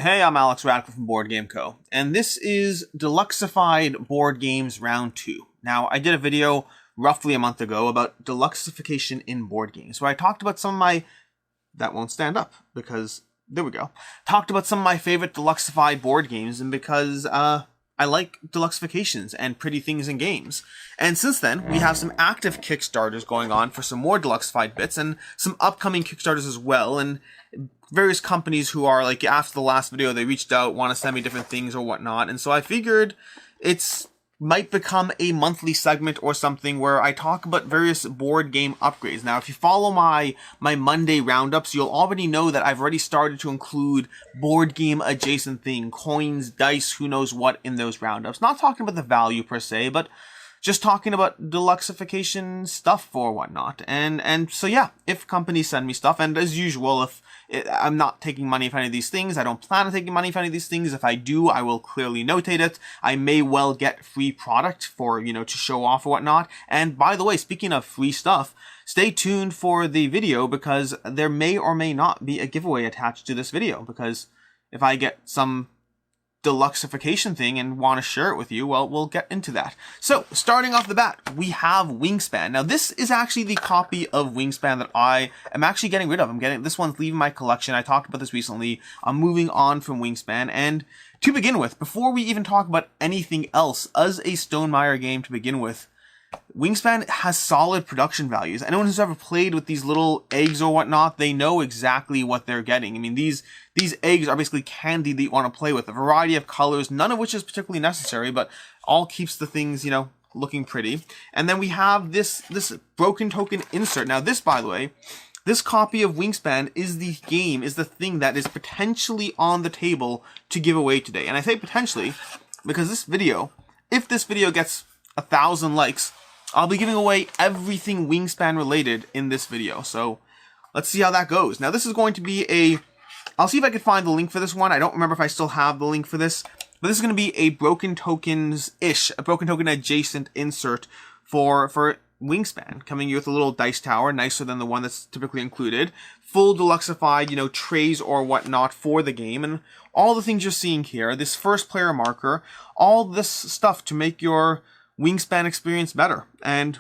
Hey, I'm Alex Radical from Board Game Co. And this is Deluxified Board Games Round 2. Now, I did a video roughly a month ago about deluxification in board games, where I talked about some of my... That won't stand up, because... There we go. Talked about some of my favorite deluxified board games, and because, I like deluxifications and pretty things in games. And since then, we have some active Kickstarters going on for some more deluxified bits, and some upcoming Kickstarters as well, and various companies who are, like, after the last video, they reached out, want to send me different things or whatnot, and so I figured it's might become a monthly segment or something where I talk about various board game upgrades. Now, if you follow my Monday roundups, you'll already know that I've already started to include board game adjacent thing, coins, dice, who knows what in those roundups. Not talking about the value per se, but just talking about deluxification stuff or whatnot. And so yeah, if companies send me stuff, and as usual, I'm not taking money for any of these things. I don't plan on taking money for any of these things. If I do, I will clearly notate it. I may well get free product for, to show off or whatnot. And by the way, speaking of free stuff, stay tuned for the video because there may or may not be a giveaway attached to this video. Because if I get some deluxification thing and want to share it with you, well, we'll get into that. So, starting off the bat, we have Wingspan. Now, this is actually the copy of Wingspan that I am actually getting rid of. This one's leaving my collection. I talked about this recently. I'm moving on from Wingspan, and to begin with, before we even talk about anything else, as a Stonemaier game to begin with, Wingspan has solid production values. Anyone who's ever played with these little eggs or whatnot, they know exactly what they're getting. I mean, these eggs are basically candy that you want to play with. A variety of colors, none of which is particularly necessary, but all keeps the things, looking pretty. And then we have this broken token insert. Now this, by the way, this copy of Wingspan is the thing that is potentially on the table to give away today. And I say potentially because if this video gets 1,000 likes, I'll be giving away everything Wingspan related in this video. So let's see how that goes. Now this is going to be I'll see if I can find the link for this one. I don't remember if I still have the link for this, but this is going to be a broken tokens-ish, a broken token adjacent insert for Wingspan, coming with a little dice tower, nicer than the one that's typically included, full deluxified, trays or whatnot for the game, and all the things you're seeing here, this first player marker, all this stuff to make your Wingspan experience better. And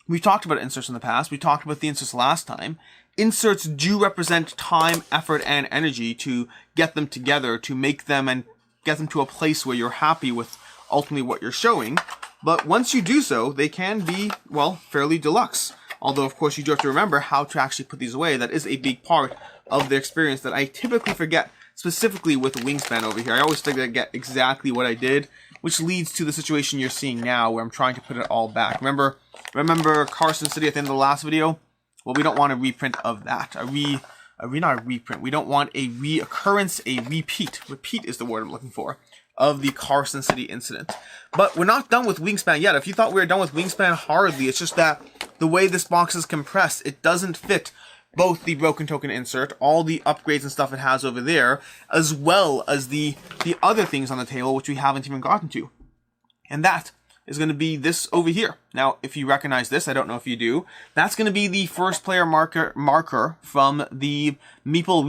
we've talked about inserts in the past. We talked about the inserts last time. Inserts do represent time, effort, and energy to get them together, to make them and get them to a place where you're happy with ultimately what you're showing. But once you do so, they can be, well, fairly deluxe. Although, of course, you do have to remember how to actually put these away. That is a big part of the experience that I typically forget, specifically with Wingspan over here. I always forget exactly what I did, which leads to the situation you're seeing now where I'm trying to put it all back. Remember Carson City at the end of the last video? Well, we don't want a reprint of that. Not a reprint. We don't want a reoccurrence, a repeat. Repeat is the word I'm looking for, of the Carson City incident. But we're not done with Wingspan yet. If you thought we were done with Wingspan, hardly. It's just that the way this box is compressed, it doesn't fit both the broken token insert, all the upgrades and stuff it has over there, as well as the other things on the table, which we haven't even gotten to. And that is going to be this over here. Now, if you recognize this, I don't know if you do, that's going to be the first player marker from the Meeple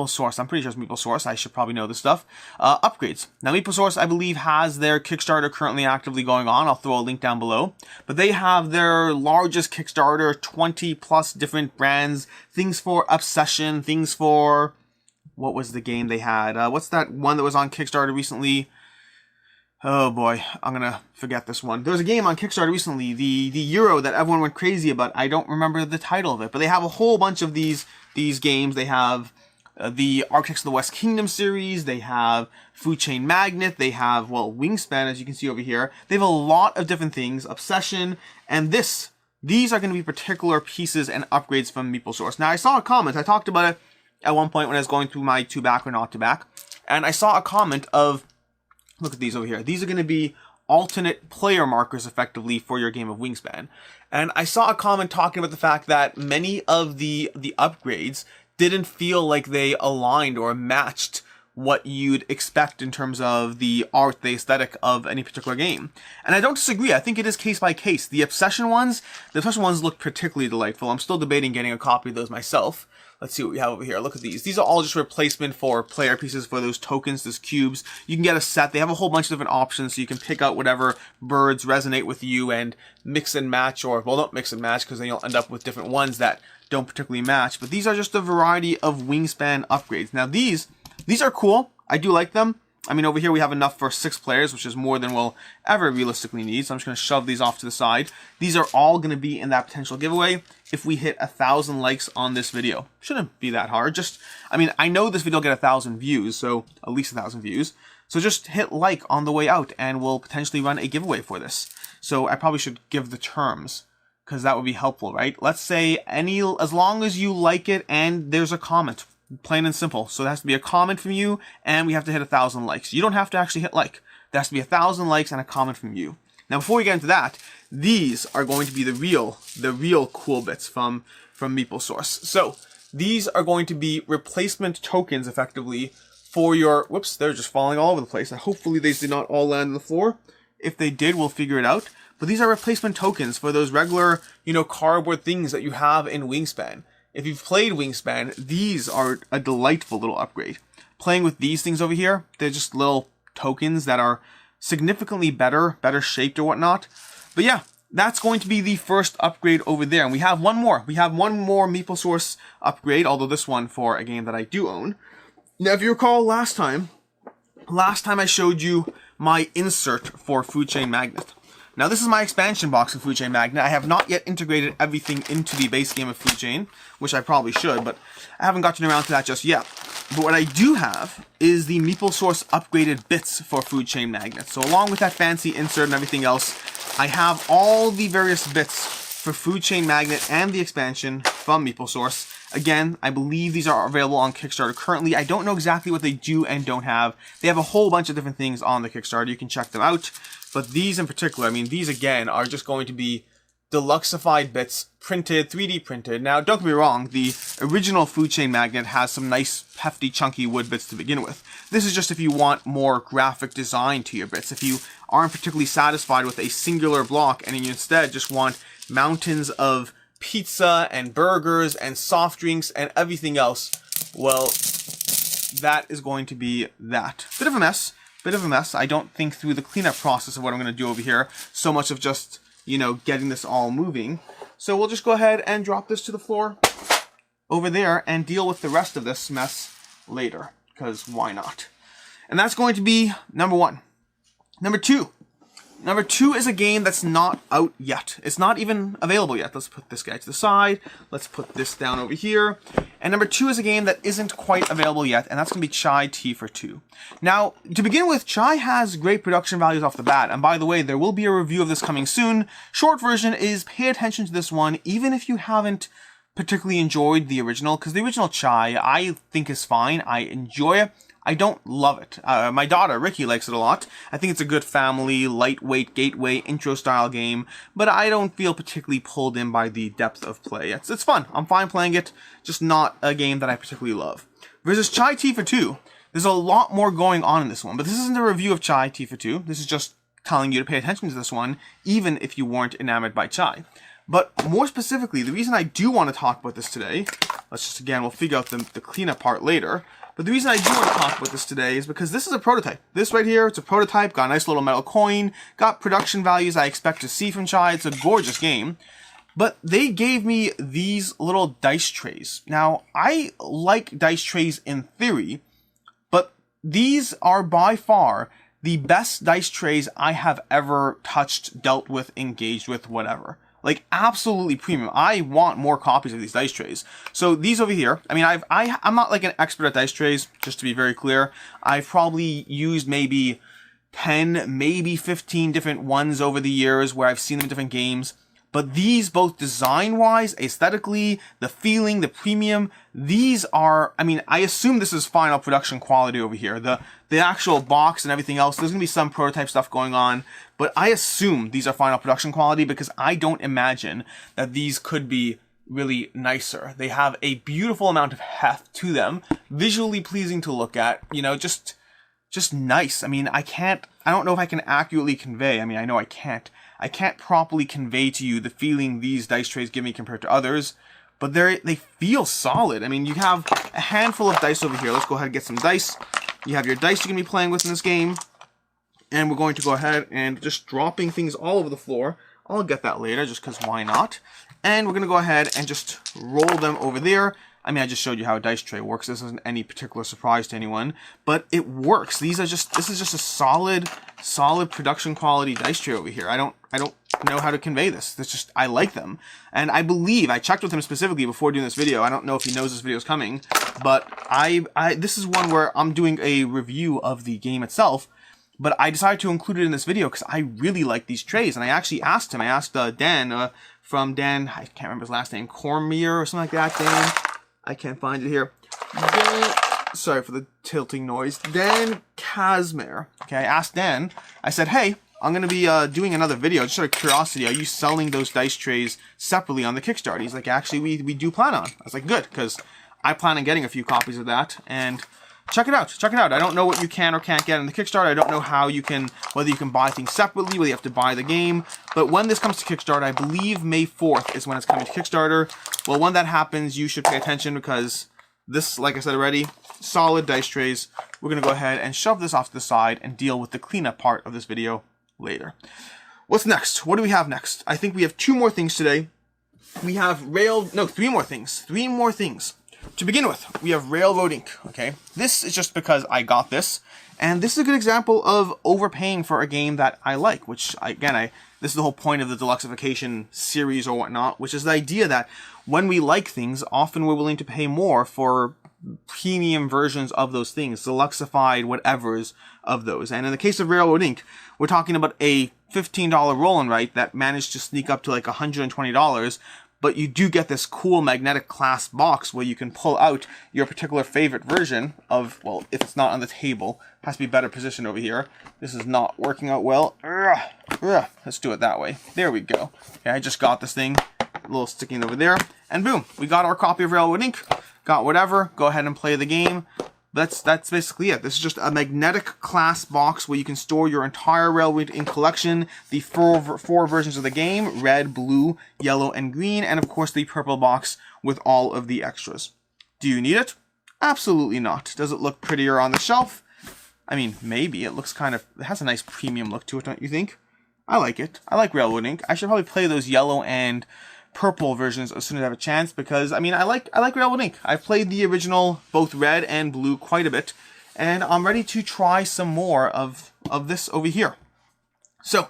Source. I'm pretty sure it's Meeple Source. I should probably know this stuff. Upgrades. Now, Meeple Source, I believe, has their Kickstarter currently actively going on. I'll throw a link down below. But they have their largest Kickstarter, 20 plus different brands, things for Obsession, things for... What was the game they had? What's that one that was on Kickstarter recently? Oh boy, I'm gonna forget this one. There was a game on Kickstarter recently, the Euro that everyone went crazy about. I don't remember the title of it, but they have a whole bunch of these games. They have the Architects of the West Kingdom series. They have Food Chain Magnate. They have, well, Wingspan, as you can see over here. They have a lot of different things. Obsession, and these are going to be particular pieces and upgrades from Meeple Source. Now, I saw a comment. I talked about it at one point when I was going through my to back or not to back, and I saw a comment of, look at these over here. These are going to be alternate player markers effectively for your game of Wingspan. And I saw a comment talking about the fact that many of the upgrades didn't feel like they aligned or matched what you'd expect in terms of the art, the aesthetic of any particular game. And I don't disagree. I think it is case by case. The Obsession ones look particularly delightful. I'm still debating getting a copy of those myself. Let's see what we have over here. Look at these. These are all just replacement for player pieces for those tokens, those cubes. You can get a set. They have a whole bunch of different options, so you can pick out whatever birds resonate with you and mix and match, or, well, don't mix and match, because then you'll end up with different ones that don't particularly match. But these are just a variety of Wingspan upgrades. Now, these are cool. I do like them. I mean, over here we have enough for 6 players, which is more than we'll ever realistically need. So I'm just going to shove these off to the side. These are all going to be in that potential giveaway if we hit 1,000 likes on this video. Shouldn't be that hard. I mean, I know this video will get 1,000 views, so at least 1,000 views. So just hit like on the way out, and we'll potentially run a giveaway for this. So I probably should give the terms, because that would be helpful, right? Let's say as long as you like it and there's a comment. Plain and simple. So it has to be a comment from you, and we have to hit 1,000 likes. You don't have to actually hit like. There has to be 1,000 likes and a comment from you. Now, before we get into that, these are going to be the real cool bits from MeepleSource. So these are going to be replacement tokens, effectively, for your. Whoops, they're just falling all over the place. Hopefully, these did not all land on the floor. If they did, we'll figure it out. But these are replacement tokens for those regular, cardboard things that you have in Wingspan. If you've played Wingspan, these are a delightful little upgrade. Playing with these things over here, they're just little tokens that are significantly better shaped or whatnot. But yeah, that's going to be the first upgrade over there. And we have one more. We have one more MeepleSource upgrade, although this one for a game that I do own. Now, if you recall last time I showed you my insert for Food Chain Magnate. Now, this is my expansion box of Food Chain Magnate. I have not yet integrated everything into the base game of Food Chain, which I probably should, but I haven't gotten around to that just yet. But what I do have is the MeepleSource upgraded bits for Food Chain Magnate. So along with that fancy insert and everything else, I have all the various bits for Food Chain Magnate and the expansion from MeepleSource. Again, I believe these are available on Kickstarter currently. I don't know exactly what they do and don't have. They have a whole bunch of different things on the Kickstarter. You can check them out. But these in particular, I mean, these again are just going to be deluxified bits, printed, 3D printed. Now, don't get me wrong, the original Food Chain Magnate has some nice, hefty, chunky wood bits to begin with. This is just if you want more graphic design to your bits. If you aren't particularly satisfied with a singular block and you instead just want mountains of pizza and burgers and soft drinks and everything else, well, that is going to be that. Bit of a mess. I don't think through the cleanup process of what I'm going to do over here, so much of just, getting this all moving. So we'll just go ahead and drop this to the floor over there and deal with the rest of this mess later, because why not? And that's going to be number 1. Number 2. Number 2 is a game that's not out yet. It's not even available yet. Let's put this guy to the side. Let's put this down over here. And number 2 is a game that isn't quite available yet, and that's going to be Chai Tea for 2. Now, to begin with, Chai has great production values off the bat, and by the way, there will be a review of this coming soon. Short version is pay attention to this one, even if you haven't particularly enjoyed the original, because the original Chai, I think is fine. I enjoy it. I don't love it. My daughter, Ricky, likes it a lot. I think it's a good family, lightweight, gateway, intro-style game, but I don't feel particularly pulled in by the depth of play. It's fun. I'm fine playing it, just not a game that I particularly love. Versus Chai Tea for 2, there's a lot more going on in this one, but this isn't a review of Chai Tea for 2. This is just telling you to pay attention to this one, even if you weren't enamored by Chai. But more specifically, the reason I do want to talk about this today, we'll figure out the cleanup part later, but the reason I do want to talk about this today is because this is a prototype. This right here, it's a prototype, got a nice little metal coin, got production values I expect to see from Chai. It's a gorgeous game. But they gave me these little dice trays. Now, I like dice trays in theory, but these are by far the best dice trays I have ever touched, dealt with, engaged with, whatever. Like, absolutely premium. I want more copies of these dice trays. So these over here, I mean, I'm not like an expert at dice trays, just to be very clear. I've probably used maybe 10, maybe 15 different ones over the years where I've seen them in different games. But these, both design-wise, aesthetically, the feeling, the premium, these are, I mean, I assume this is final production quality over here. The actual box and everything else, there's going to be some prototype stuff going on, but I assume these are final production quality because I don't imagine that these could be really nicer. They have a beautiful amount of heft to them, visually pleasing to look at, you know, just nice. I mean, I don't know if I can accurately convey. I mean, I know I can't properly convey to you the feeling these dice trays give me compared to others, but they feel solid. I mean, you have a handful of dice over here. Let's go ahead and get some dice. You have your dice you're going to be playing with in this game, and we're going to go ahead and just dropping things all over the floor. I'll get that later, just because why not? And we're going to go ahead and just roll them over there. I mean, I just showed you how a dice tray works. This isn't any particular surprise to anyone, but it works. This is just a solid production quality dice tray over here. I don't know how to convey this. It's just, I like them. And I believe, I checked with him specifically before doing this video. I don't know if he knows this video is coming, but this is one where I'm doing a review of the game itself, but I decided to include it in this video because I really like these trays. And I actually asked him, I asked Dan, from Dan, I can't remember his last name, Cormier or something like that, Dan. I can't find it here. Sorry for the tilting noise. Dan Kazmir. Okay, I asked Dan, I said, hey, I'm going to be doing another video, just out of curiosity, are you selling those dice trays separately on the Kickstarter? He's like, actually, we do plan on. I was like, good, because I plan on getting a few copies of that, and check it out, check it out. I don't know what you can or can't get in the Kickstarter. I don't know how you can, whether you can buy things separately, whether you have to buy the game, but when this comes to Kickstarter, I believe May 4th is when it's coming to Kickstarter. Well, when that happens, you should pay attention, because this, like I said already, solid dice trays. We're going to go ahead and shove this off to the side and deal with the cleanup part of this video later. What's next? What do we have next? I think we have two more things today. We have three more things. To begin with, we have Railroad Ink. Okay, this is just because I got this, and this is a good example of overpaying for a game that I like, which this is the whole point of the Deluxification series or whatnot, which is the idea that when we like things, often we're willing to pay more for premium versions of those things, Deluxified whatevers of those. And in the case of Railroad Ink, we're talking about a $15 roll and write that managed to sneak up to like $120, but you do get this cool magnetic class box where you can pull out your particular favorite version of, well, if it's not on the table, it has to be better positioned over here. This is not working out well. Let's do it that way. There we go. Okay, I just got this thing, a little sticking over there, and boom, we got our copy of Railroad Ink. Got whatever, go ahead and play the game. That's basically it. This is just a magnetic class box where you can store your entire Railroad Ink collection, the four versions of the game, red, blue, yellow, and green, and of course the purple box with all of the extras. Do you need it? Absolutely not. Does it look prettier on the shelf? I mean, maybe. It has a nice premium look to it, don't you think? I like it. I like Railroad Ink. I should probably play those yellow and purple versions as soon as I have a chance, because I mean, I like Railroad Ink. I've played the original, both red and blue, quite a bit, and I'm ready to try some more of this over here. So,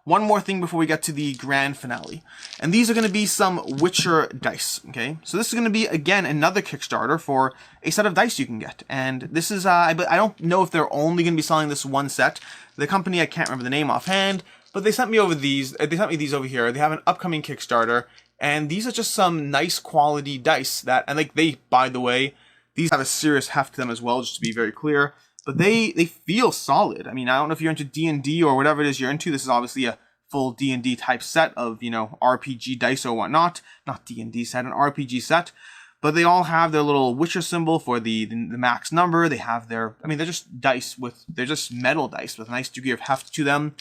one more thing before we get to the grand finale, and these are going to be some Witcher dice. Okay, so this is going to be again another Kickstarter for a set of dice you can get, and this is I don't know if they're only going to be selling this one set. The company, I can't remember the name offhand, but they sent me over these. They sent me these over here. They have an upcoming Kickstarter. And these are just some nice quality dice that, and like by the way, these have a serious heft to them as well, just to be very clear. But they feel solid. I mean, I don't know if you're into D&D or whatever it is you're into. This is obviously a full D&D type set of, you know, RPG dice or whatnot. Not D&D set, an RPG set. But they all have their little Witcher symbol for the max number. They have their, I mean, they're just they're just metal dice with a nice degree of heft to them.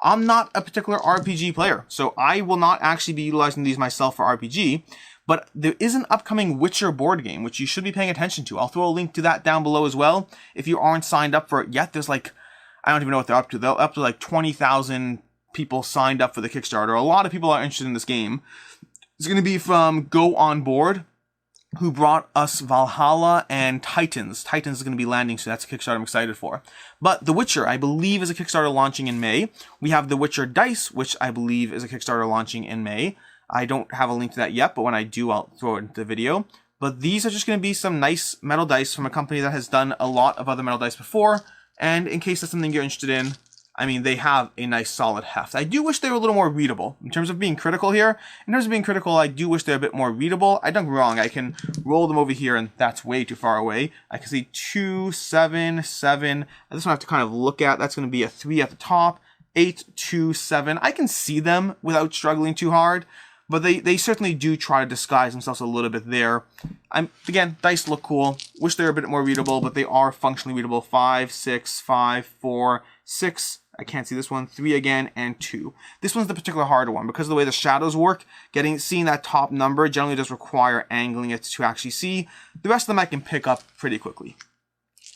I'm not a particular RPG player, so I will not actually be utilizing these myself for RPG, but there is an upcoming Witcher board game, which you should be paying attention to. I'll throw a link to that down below as well. If you aren't signed up for it yet, there's like, I don't even know what they're up to. They're up to like 20,000 people signed up for the Kickstarter. A lot of people are interested in this game. It's going to be from Go On Board, who brought us Valhalla and Titans. Titans is going to be landing, so that's a Kickstarter I'm excited for. But The Witcher, I believe, is a Kickstarter launching in May. We have The Witcher Dice, which I believe is a Kickstarter launching in May. I don't have a link to that yet, but when I do, I'll throw it into the video. But these are just going to be some nice metal dice from a company that has done a lot of other metal dice before. And in case that's something you're interested in, I mean, they have a nice solid heft. I do wish they were a little more readable. In terms of being critical here, I do wish they're a bit more readable. I don't get me wrong, I can roll them over here and that's way too far away. I can see 2, 7, 7. This one I have to kind of look at. That's going to be a 3 at the top. 8, 2, 7. I can see them without struggling too hard. but they certainly do try to disguise themselves a little bit there. Again, dice look cool. Wish they were a bit more readable, but they are functionally readable. 5, 6, 5, 4, 6. I can't see this one. 3 again, and 2. This one's the particular harder one because of the way the shadows work. Seeing that top number generally does require angling it to actually see. The rest of them I can pick up pretty quickly.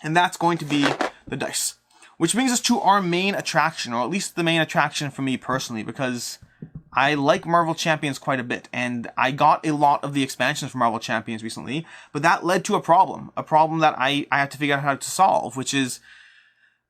And that's going to be the dice. Which brings us to our main attraction, or at least the main attraction for me personally, because I like Marvel Champions quite a bit, and I got a lot of the expansions for Marvel Champions recently, but that led to a problem that I had to figure out how to solve, which is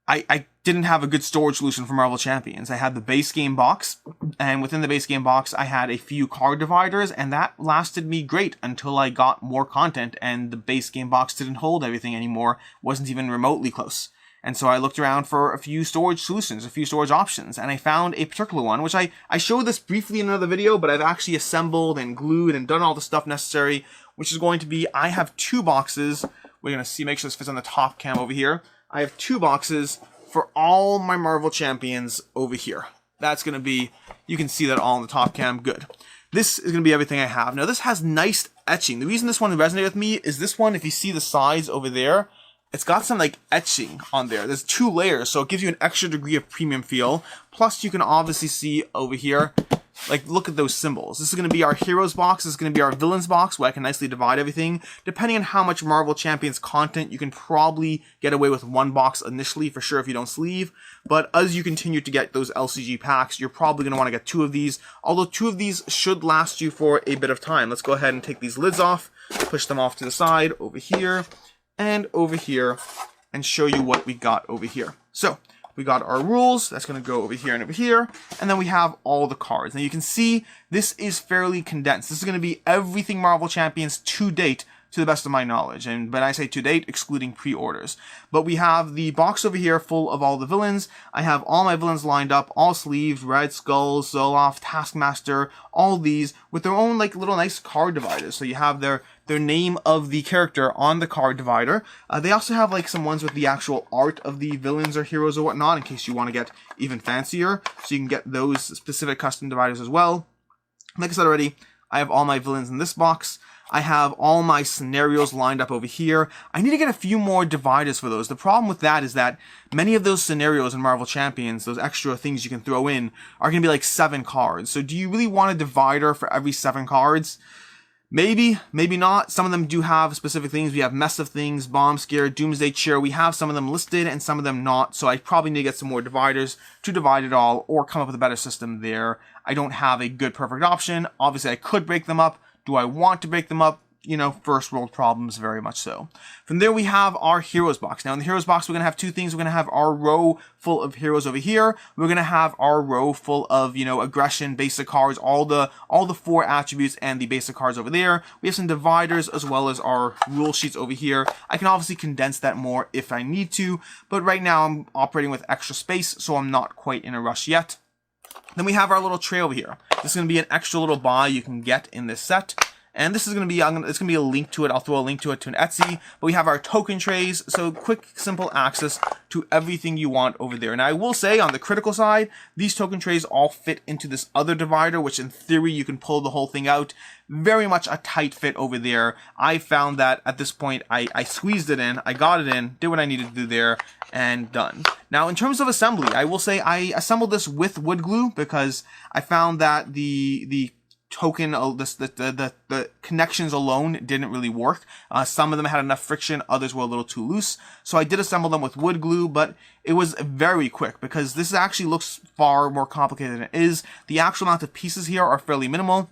I didn't have a good storage solution for Marvel Champions. I had the base game box, and within the base game box, I had a few card dividers, and that lasted me great until I got more content, and the base game box didn't hold everything anymore, wasn't even remotely close. And so I looked around for a few storage solutions, a few storage options, and I found a particular one, which I showed this briefly in another video, but I've actually assembled and glued and done all the stuff necessary, which is going to be, I have 2 boxes. We're going to see, make sure this fits on the top cam over here. I have 2 boxes for all my Marvel Champions over here. That's going to be, you can see that all on the top cam, good. This is going to be everything I have. Now this has nice etching. The reason this one resonated with me is this one, if you see the sides over there, it's got some like etching on there. There's 2 layers, so it gives you an extra degree of premium feel. Plus you can obviously see over here, like look at those symbols. This is going to be our heroes box, this is going to be our villains box, where I can nicely divide everything. Depending on how much Marvel Champions content, you can probably get away with 1 box initially for sure if you don't sleeve. But as you continue to get those LCG packs, you're probably going to want to get 2 of these. Although 2 of these should last you for a bit of time. Let's go ahead and take these lids off, push them off to the side over here and over here, and show you what we got over here. So we got our rules, that's going to go over here and over here, and then we have all the cards. Now you can see this is fairly condensed. This is going to be everything Marvel Champions to date, to the best of my knowledge, and when I say to date, excluding pre-orders. But we have the box over here full of all the villains. I have all my villains lined up, all sleeved, Red Skull, Zoloft, Taskmaster, all these with their own like little nice card dividers. So you have their name of the character on the card divider. They also have like some ones with the actual art of the villains or heroes or whatnot, in case you want to get even fancier. So you can get those specific custom dividers as well. Like I said already, I have all my villains in this box. I have all my scenarios lined up over here. I need to get a few more dividers for those. The problem with that is that many of those scenarios in Marvel Champions, those extra things you can throw in, are going to be like 7 cards. So do you really want a divider for every 7 cards? Maybe, maybe not. Some of them do have specific things. We have Mess of Things, Bomb Scare, Doomsday Cheer. We have some of them listed and some of them not. So I probably need to get some more dividers to divide it all or come up with a better system there. I don't have a good perfect option. Obviously, I could break them up. Do I want to break them up? You know, first world problems, very much so. From there, we have our heroes box. Now, in the heroes box, we're going to have 2 things. We're going to have our row full of heroes over here. We're going to have our row full of, you know, aggression, basic cards, all the 4 attributes and the basic cards over there. We have some dividers as well as our rule sheets over here. I can obviously condense that more if I need to, but right now I'm operating with extra space, so I'm not quite in a rush yet. Then we have our little tray over here. This is going to be an extra little buy you can get in this set. And this is going to be, it's going to be a link to it. I'll throw a link to it to an Etsy. But we have our token trays. So quick, simple access to everything you want over there. And I will say on the critical side, these token trays all fit into this other divider, which in theory you can pull the whole thing out. Very much a tight fit over there. I found that at this point, I squeezed it in, I got it in, did what I needed to do there, and done. Now, in terms of assembly, I will say I assembled this with wood glue because I found that the token, the connections alone didn't really work. Some of them had enough friction, others were a little too loose. So I did assemble them with wood glue, but it was very quick because this actually looks far more complicated than it is. The actual amount of pieces here are fairly minimal.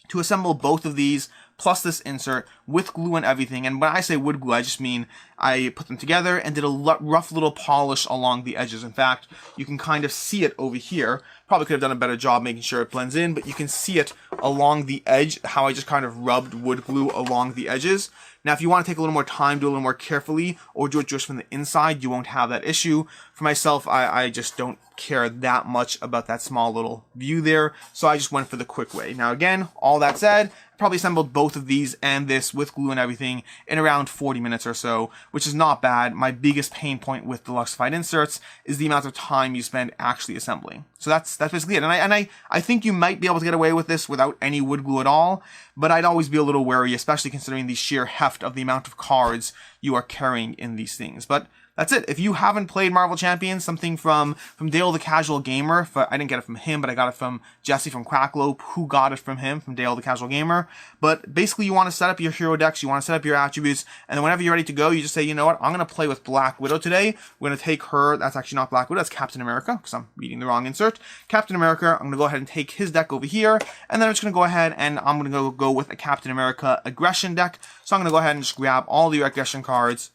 To assemble both of these, plus this insert, with glue and everything, and when I say wood glue, I just mean I put them together and did a rough little polish along the edges. In fact, you can kind of see it over here. Probably could have done a better job making sure it blends in, but you can see it along the edge, how I just kind of rubbed wood glue along the edges. Now, if you want to take a little more time, do it a little more carefully, or do it just from the inside, you won't have that issue. For myself, I just don't care that much about that small little view there, so I just went for the quick way. Now, again, all that said, I probably assembled both of these and this with glue and everything in around 40 minutes or so, which is not bad. My biggest pain point with Deluxified inserts is the amount of time you spend actually assembling. So that's basically it. And I think you might be able to get away with this without any wood glue at all, but I'd always be a little wary, especially considering the sheer heft of the amount of cards you are carrying in these things. But that's it. If you haven't played Marvel Champions, something from Dale the Casual Gamer, I didn't get it from him, but I got it from Jesse from Cracklope, who got it from him, from Dale the Casual Gamer. But basically, you want to set up your hero decks, you want to set up your attributes, and then whenever you're ready to go, you just say, you know what, I'm going to play with Black Widow today. We're going to take her, that's actually not Black Widow, that's Captain America, because I'm reading the wrong insert. Captain America, I'm going to go ahead and take his deck over here, and then I'm just going to go ahead and I'm going to go with a Captain America aggression deck. So I'm going to go ahead and just grab all the aggression cards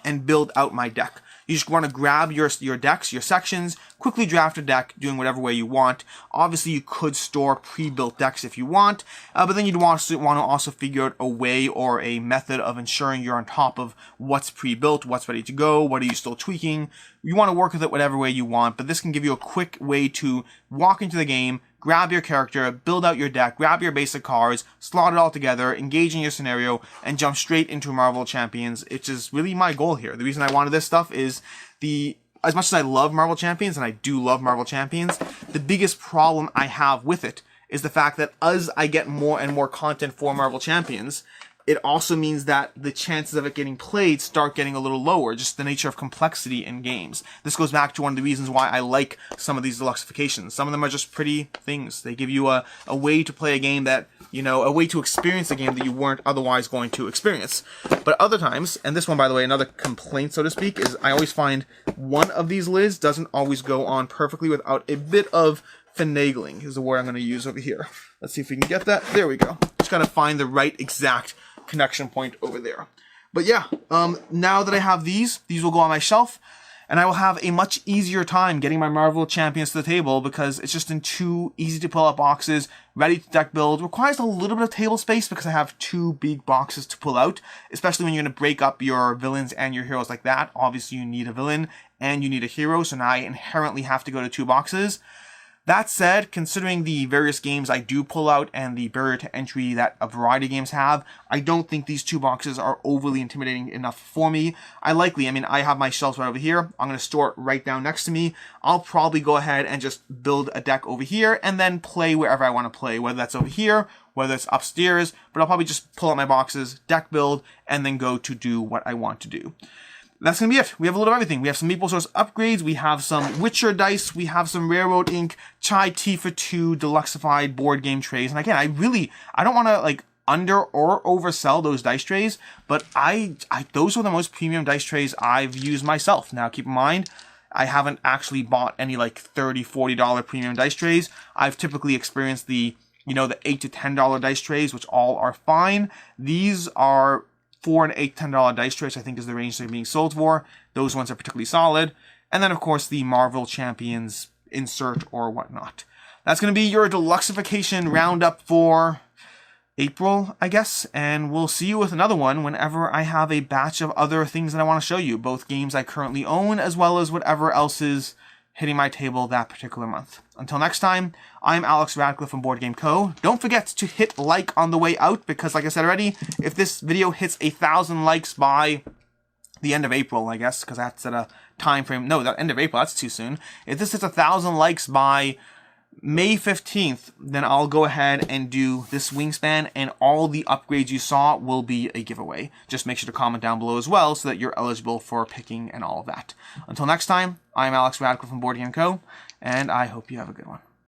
and build out my deck. You just want to grab your decks, your sections, quickly draft a deck, doing whatever way you want. Obviously, you could store pre-built decks if you want, but then you'd want to also figure out a way or a method of ensuring you're on top of what's pre-built, what's ready to go, what are you still tweaking. You want to work with it whatever way you want, but this can give you a quick way to walk into the game, grab your character, build out your deck, grab your basic cards, slot it all together, engage in your scenario, and jump straight into Marvel Champions, which is really my goal here. The reason I wanted this stuff is as much as I love Marvel Champions, and I do love Marvel Champions, the biggest problem I have with it is the fact that as I get more and more content for Marvel Champions, it also means that the chances of it getting played start getting a little lower, just the nature of complexity in games. This goes back to one of the reasons why I like some of these deluxifications. Some of them are just pretty things. They give you a way to play a game that, you know, a way to experience a game that you weren't otherwise going to experience. But other times, and this one, by the way, another complaint, so to speak, is I always find one of these lids doesn't always go on perfectly without a bit of finagling, is the word I'm going to use over here. Let's see if we can get that. There we go. Just got to find the right exact connection point over there. But yeah, now that I have these will go on my shelf, and I will have a much easier time getting my Marvel Champions to the table because it's just in two easy to pull out boxes, ready to deck build. Requires a little bit of table space because I have two big boxes to pull out, especially when you're going to break up your villains and your heroes like that. Obviously you need a villain and you need a hero, so now I inherently have to go to two boxes. That said, considering the various games I do pull out and the barrier to entry that a variety of games have, I don't think these two boxes are overly intimidating enough for me. I have my shelves right over here. I'm going to store it right down next to me. I'll probably go ahead and just build a deck over here and then play wherever I want to play, whether that's over here, whether it's upstairs, but I'll probably just pull out my boxes, deck build, and then go to do what I want to do. That's going to be it. We have a little of everything. We have some Maple Source upgrades. We have some Witcher dice. We have some Railroad Ink, Chai Tea for 2 Deluxified board game trays. And again, I don't want to under or oversell those dice trays, but those are the most premium dice trays I've used myself. Now, keep in mind, I haven't actually bought any $30, $40 premium dice trays. I've typically experienced the $8 to $10 dice trays, which all are fine. These are $4 and $8, $10 dice trays, I think is the range they're being sold for. Those ones are particularly solid. And then, of course, the Marvel Champions insert or whatnot. That's going to be your Deluxification roundup for April, I guess. And we'll see you with another one whenever I have a batch of other things that I want to show you. Both games I currently own, as well as whatever else is hitting my table that particular month. Until next time, I'm Alex Radcliffe from Board Game Co. Don't forget to hit like on the way out, because like I said already, if this video hits 1,000 likes by the end of April, I guess, because that's at a time frame. No, the end of April, that's too soon. If this hits 1,000 likes by May 15th, then I'll go ahead and do this Wingspan, and all the upgrades you saw will be a giveaway. Just make sure to comment down below as well so that you're eligible for picking and all of that. Until next time, I'm Alex Radcliffe from Board Game Co., and I hope you have a good one.